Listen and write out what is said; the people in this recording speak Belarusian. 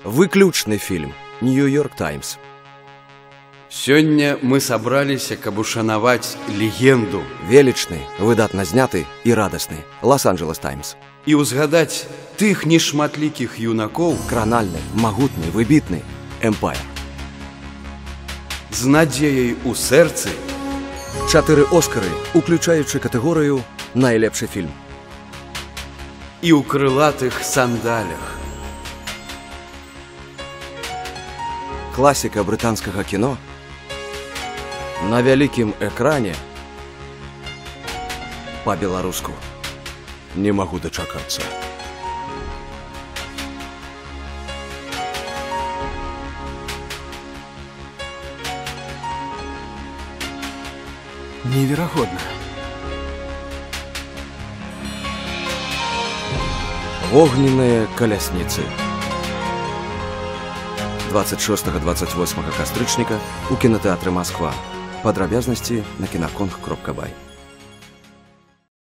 Выключны фільм. Нью-Йорк Таймс. Сёння мы сабраліся, каб ушанаваць легенду. Велічны, выдатна зняты і радасны. Лос-Анджелес Таймс. І ўзгадаць тых нешматлікіх юнакоў. Кранальны, магутны, выбітны Эмпайр. З надзеяй у сэрцы. 4 Оскары, уключаючы катэгорыю «Найлепшы фільм». І ў крылатых сандалях. Класіка брытанскага кіно на вялікім экране па-беларуску. Не магу дачакацца. Неверагодна. Вогненныя калясніцы. 26-28 кастрычніка у кінатэатры Масква. Падрабязнасці на kinokong.by.